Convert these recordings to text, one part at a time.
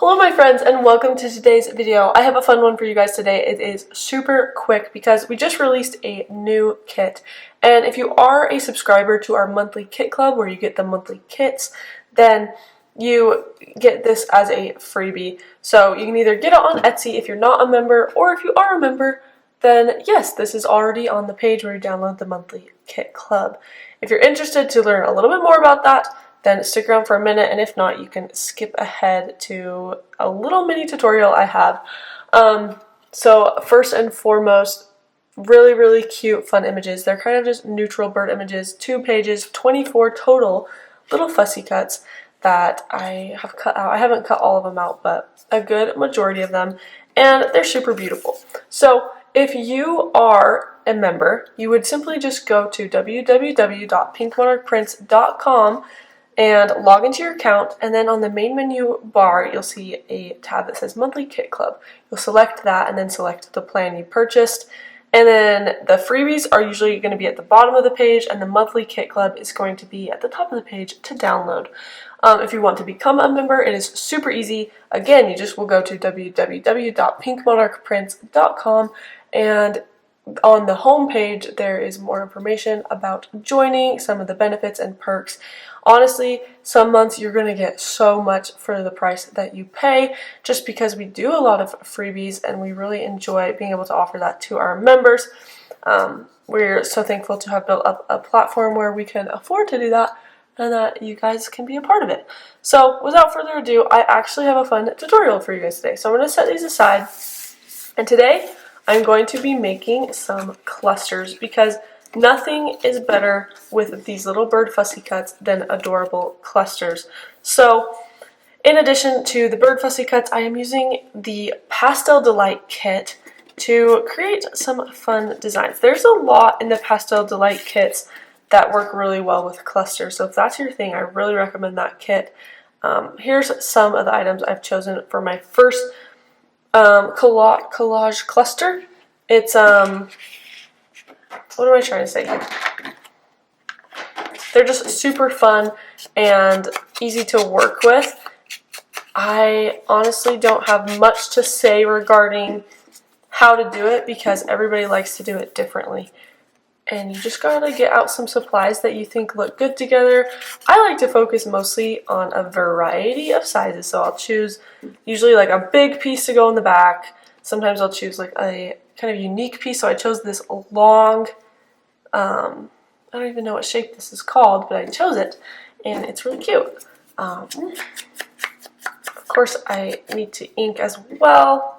Hello my friends and welcome to today's video. I have a fun one for you guys today. It is super quick because we just released a new kit, and if you are a subscriber to our monthly kit club where you get the monthly kits, then you get this as a freebie. So you can either get it on Etsy if you're not a member, or if you are a member, then yes, this is already on the page where you download the monthly kit club. If you're interested to learn a little bit more about that, then stick around for a minute, and if not, you can skip ahead to a little mini tutorial I have. So first and foremost, really cute fun images. They're kind of just neutral bird images, 2 pages, 24 total little fussy cuts that I have cut out. I haven't cut all of them out, but a good majority of them, and they're super beautiful. So if you are a member, you would simply just go to www.pinkmonarchprints.com and log into your account, and then on the main menu bar you'll see a tab that says Monthly Kit Club. You'll select that and then select the plan you purchased, and then the freebies are usually going to be at the bottom of the page, and the Monthly Kit Club is going to be at the top of the page to download. If you want to become a member, it is super easy. Again, you just will go to www.pinkmonarchprints.com, and on the home page there is more information about joining, some of the benefits and perks. Honestly, some months you're going to get so much for the price that you pay, just because we do a lot of freebies and we really enjoy being able to offer that to our members. We're so thankful to have built up a platform where we can afford to do that, and that you guys can be a part of it. So without further ado, I actually have a fun tutorial for you guys today. So I'm going to set these aside, and today I'm going to be making some clusters, because nothing is better with these little bird fussy cuts than adorable clusters. So in addition to the bird fussy cuts, I am using the Pastel Delight kit to create some fun designs. There's a lot in the Pastel Delight kits that work really well with clusters, so if that's your thing, I really recommend that kit. Here's some of the items I've chosen for my first collage cluster. It's what am I trying to say here? They're just super fun and easy to work with. I honestly don't have much to say regarding how to do it, because everybody likes to do it differently. And you just gotta get out some supplies that you think look good together. I like to focus mostly on a variety of sizes, so I'll choose usually like a big piece to go in the back. Sometimes I'll choose like a kind of unique piece, so I chose this long, I don't even know what shape this is called, but I chose it, and it's really cute. Of course, I need to ink as well.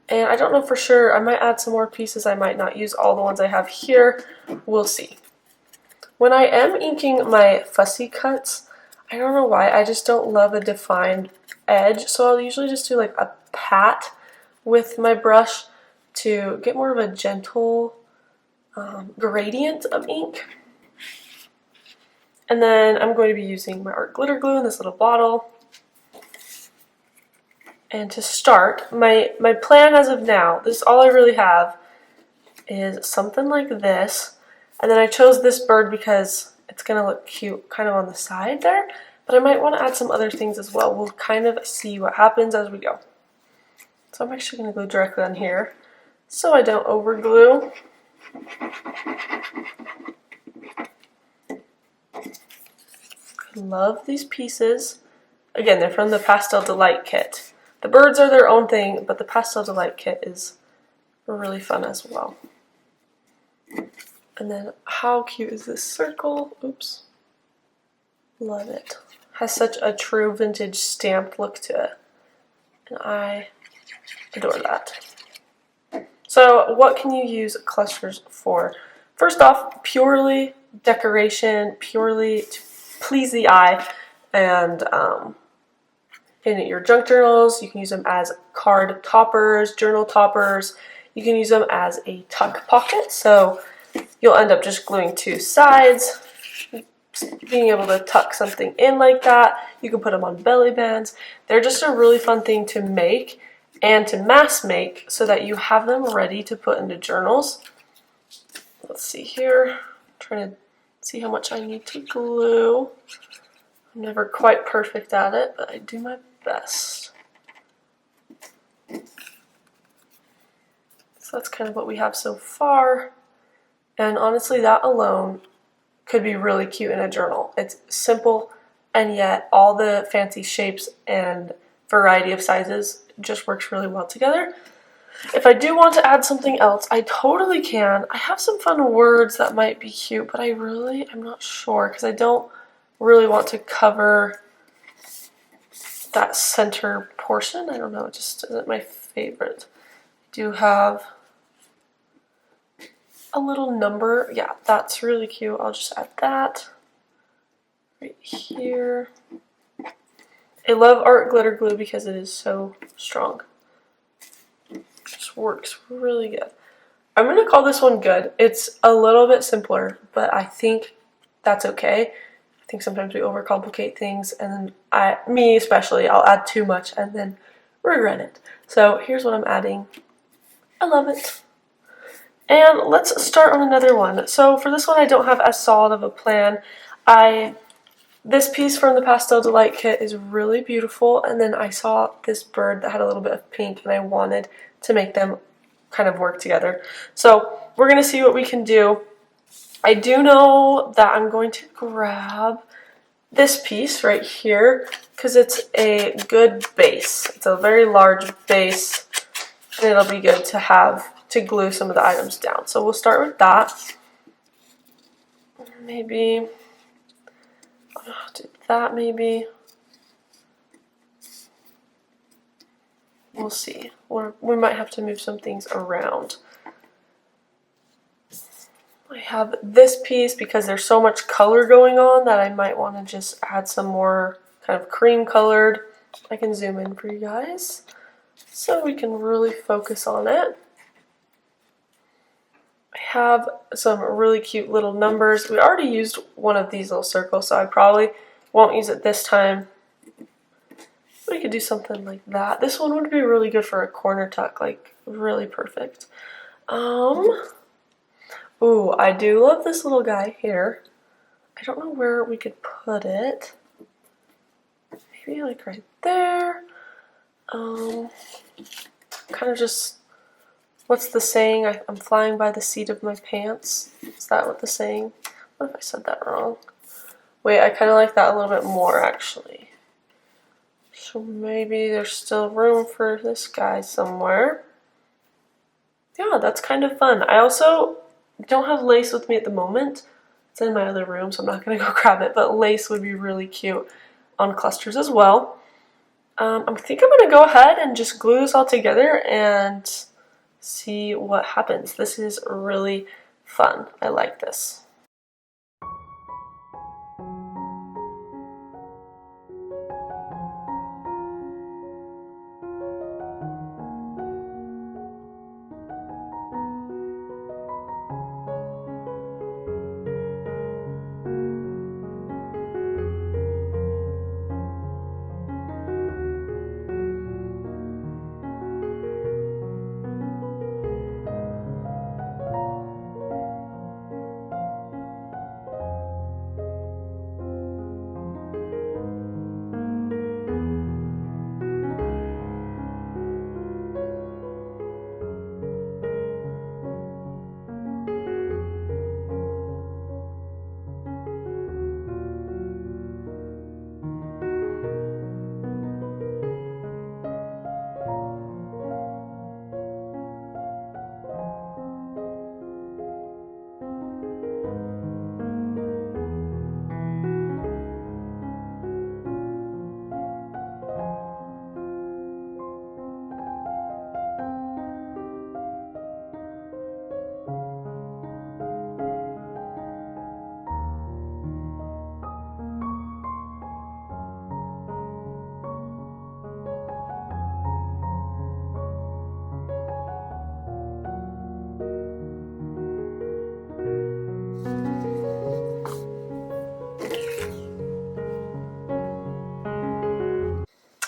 And I don't know for sure, I might add some more pieces, I might not use all the ones I have here, we'll see. When I am inking my fussy cuts, I don't know why, I just don't love a defined edge, so I'll usually just do like a pat with my brush to get more of a gentle gradient of ink. And then I'm going to be using my art glitter glue in this little bottle. And to start, my plan as of now, this is all I really have, is something like this. And then I chose this bird because it's going to look cute kind of on the side there, but I might want to add some other things as well. We'll kind of see what happens as we go. So I'm actually going to glue directly on here so I don't over glue. I love these pieces. Again, they're from the Pastel Delight kit. The birds are their own thing, but the Pastel Delight kit is really fun as well. And then how cute is this circle? Oops. Love it. Has such a true vintage stamped look to it. And I adore that. So what can you use clusters for? First off, purely decoration, purely to please the eye, and in your junk journals, you can use them as card toppers, journal toppers. You can use them as a tuck pocket, so you'll end up just gluing 2 sides, being able to tuck something in like that. You can put them on belly bands. They're just a really fun thing to make and to mass make so that you have them ready to put into journals. Let's see here. I'm trying to see how much I need to glue. I'm never quite perfect at it, but I do my best. So that's kind of what we have so far. And honestly, that alone could be really cute in a journal. It's simple, and yet all the fancy shapes and variety of sizes just works really well together. If I do want to add something else, I totally can. I have some fun words that might be cute, but I'm not sure because I don't really want to cover that center portion. I don't know, it just isn't my favorite. I do have a little number. Yeah, that's really cute. I'll just add that right here. I love art glitter glue because it is so strong. It just works really good. I'm going to call this one good. It's a little bit simpler, but I think that's okay. I think sometimes we overcomplicate things, and then me especially, I'll add too much and then regret it. So here's what I'm adding. I love it. And let's start on another one. So for this one, I don't have as solid of a plan. This piece from the Pastel Delight kit is really beautiful, and then I saw this bird that had a little bit of pink, and I wanted to make them kind of work together. So we're going to see what we can do. I do know that I'm going to grab this piece right here because it's a good base. It's a very large base, and it'll be good to have to glue some of the items down. So we'll start with that. Maybe I'll do that maybe. We'll see. Or we might have to move some things around. I have this piece because there's so much color going on that I might want to just add some more kind of cream colored. I can zoom in for you guys so we can really focus on it. I have some really cute little numbers. We already used one of these little circles, so I probably won't use it this time. We could do something like that. This one would be really good for a corner tuck, like really perfect. Ooh, I do love this little guy here. I don't know where we could put it. Maybe like right there. Kind of just, what's the saying? I'm flying by the seat of my pants. Is that what the saying? What if I said that wrong? Wait, I kind of like that a little bit more actually. So maybe there's still room for this guy somewhere. Yeah, that's kind of fun. I also don't have lace with me at the moment. It's in my other room, so I'm not going to go grab it, but lace would be really cute on clusters as well. I think I'm going to go ahead and just glue this all together and see what happens. This is really fun. I like this.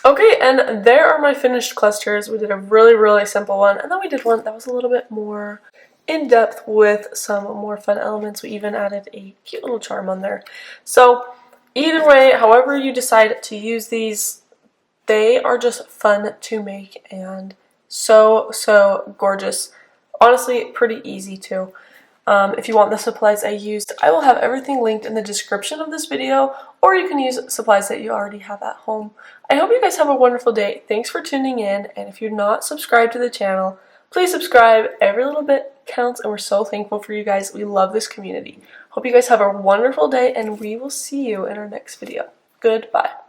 Okay, and there are my finished clusters. We did a really, really simple one, and then we did one that was a little bit more in-depth with some more fun elements. We even added a cute little charm on there. So either way, however you decide to use these, they are just fun to make and so gorgeous. Honestly, pretty easy too. If you want the supplies I used, I will have everything linked in the description of this video, or you can use supplies that you already have at home. I hope you guys have a wonderful day. Thanks for tuning in, and if you're not subscribed to the channel, please subscribe. Every little bit counts, and we're so thankful for you guys. We love this community. Hope you guys have a wonderful day, and we will see you in our next video. Goodbye.